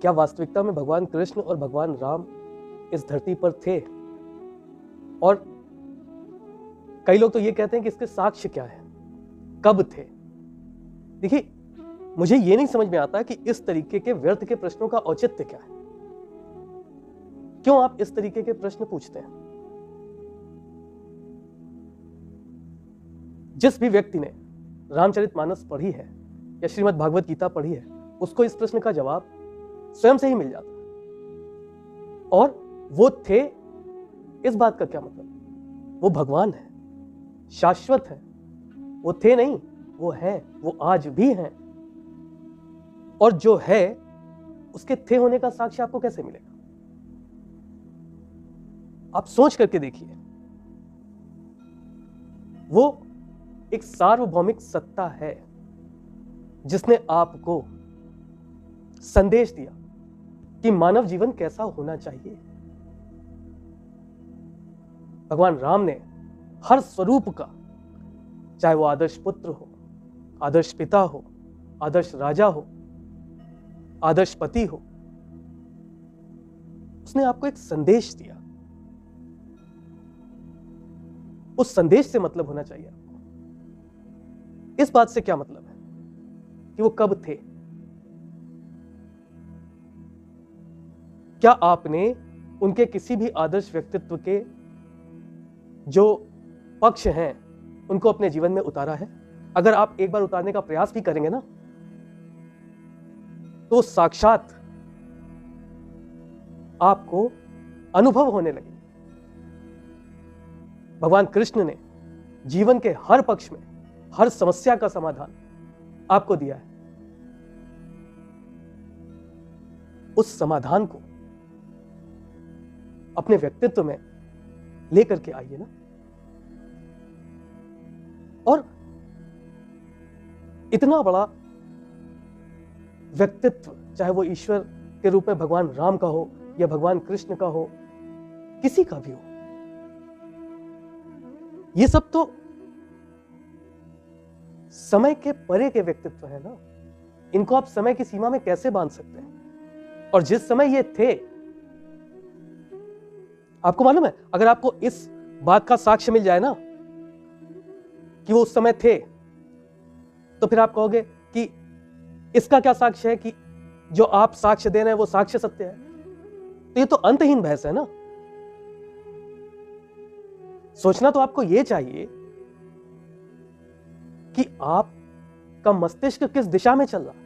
क्या वास्तविकता में भगवान कृष्ण और भगवान राम इस धरती पर थे? और कई लोग तो ये कहते हैं कि इसके साक्ष्य क्या है, कब थे? देखिए, मुझे ये नहीं समझ में आता कि इस तरीके के व्यर्थ के प्रश्नों का औचित्य क्या है। क्यों आप इस तरीके के प्रश्न पूछते हैं? जिस भी व्यक्ति ने रामचरितमानस पढ़ी है या श्रीमद् भागवत गीता पढ़ी है, उसको इस प्रश्न का जवाब स्वयं से ही मिल जाता है। और वो थे, इस बात का क्या मतलब? वो भगवान है, शाश्वत है। वो थे नहीं, वो है, वो आज भी हैं। और जो है उसके थे होने का साक्ष्य आपको कैसे मिलेगा? आप सोच करके देखिए। वो एक सार्वभौमिक सत्ता है जिसने आपको संदेश दिया कि मानव जीवन कैसा होना चाहिए। भगवान राम ने हर स्वरूप का, चाहे वो आदर्श पुत्र हो, आदर्श पिता हो, आदर्श राजा हो, आदर्श पति हो, उसने आपको एक संदेश दिया। उस संदेश से मतलब होना चाहिए आपको। इस बात से क्या मतलब है कि वो कब थे? क्या आपने उनके किसी भी आदर्श व्यक्तित्व के जो पक्ष हैं उनको अपने जीवन में उतारा है? अगर आप एक बार उतारने का प्रयास भी करेंगे ना, तो साक्षात आपको अनुभव होने लगे। भगवान कृष्ण ने जीवन के हर पक्ष में हर समस्या का समाधान आपको दिया है। उस समाधान को अपने व्यक्तित्व में लेकर के आइए ना। और इतना बड़ा व्यक्तित्व, चाहे वो ईश्वर के रूप में भगवान राम का हो या भगवान कृष्ण का हो, किसी का भी हो, ये सब तो समय के परे के व्यक्तित्व है ना। इनको आप समय की सीमा में कैसे बांध सकते हैं? और जिस समय ये थे, आपको मालूम है, अगर आपको इस बात का साक्ष्य मिल जाए ना कि वो उस समय थे, तो फिर आप कहोगे कि इसका क्या साक्ष्य है कि जो आप साक्ष्य दे रहे हैं वो साक्ष्य सत्य है? तो ये तो अंतहीन बहस है ना। सोचना तो आपको यह चाहिए कि आपका मस्तिष्क किस दिशा में चल रहा है।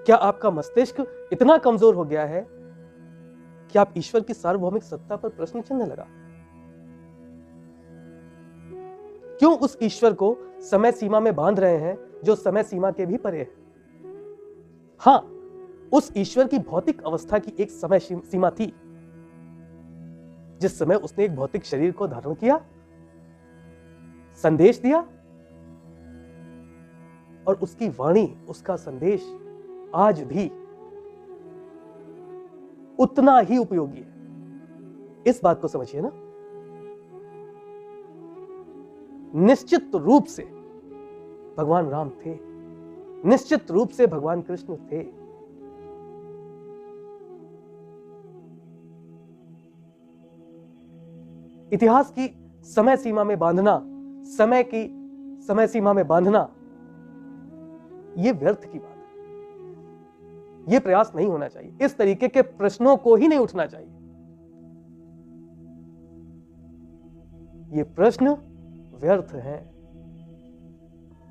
क्या आपका मस्तिष्क इतना कमजोर हो गया है कि आप ईश्वर की सार्वभौमिक सत्ता पर प्रश्न चिन्ह लगा? क्यों उस ईश्वर को समय सीमा में बांध रहे हैं जो समय सीमा के भी परे है? हां, उस ईश्वर की भौतिक अवस्था की एक समय सीमा थी, जिस समय उसने एक भौतिक शरीर को धारण किया, संदेश दिया, और उसकी वाणी, उसका संदेश आज भी उतना ही उपयोगी है। इस बात को समझिए ना। निश्चित रूप से भगवान राम थे, निश्चित रूप से भगवान कृष्ण थे। इतिहास की समय सीमा में बांधना, समय की समय सीमा में बांधना, यह व्यर्थ की बात है। यह प्रयास नहीं होना चाहिए। इस तरीके के प्रश्नों को ही नहीं उठना चाहिए। ये प्रश्न व्यर्थ हैं।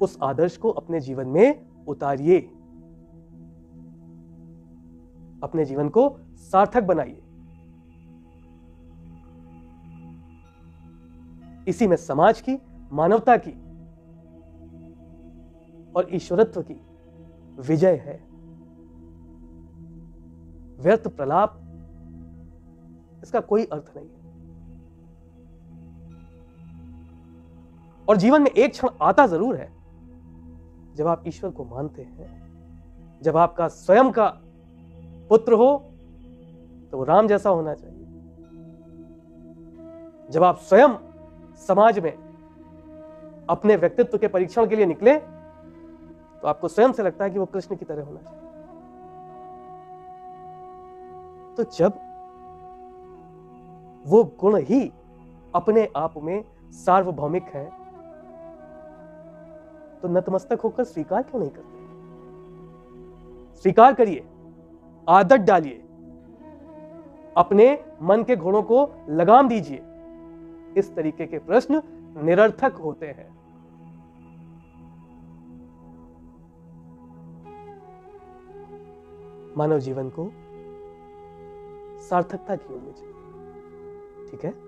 उस आदर्श को अपने जीवन में उतारिए, अपने जीवन को सार्थक बनाइए। इसी में समाज की, मानवता की और ईश्वरत्व की विजय है। व्यर्थ प्रलाप, इसका कोई अर्थ नहीं है। और जीवन में एक क्षण आता जरूर है जब आप ईश्वर को मानते हैं, जब आपका स्वयं का पुत्र हो तो वो राम जैसा होना चाहिए। जब आप स्वयं समाज में अपने व्यक्तित्व के परीक्षण के लिए निकले तो आपको स्वयं से लगता है कि वो कृष्ण की तरह होना चाहिए। तो जब वो गुण ही अपने आप में सार्वभौमिक है, तो नतमस्तक होकर स्वीकार क्यों नहीं करते? स्वीकार करिए, आदत डालिए, अपने मन के घोड़ों को लगाम दीजिए। इस तरीके के प्रश्न निरर्थक होते हैं। मानव जीवन को सार्थकता की ओर ले जाइए। ठीक है?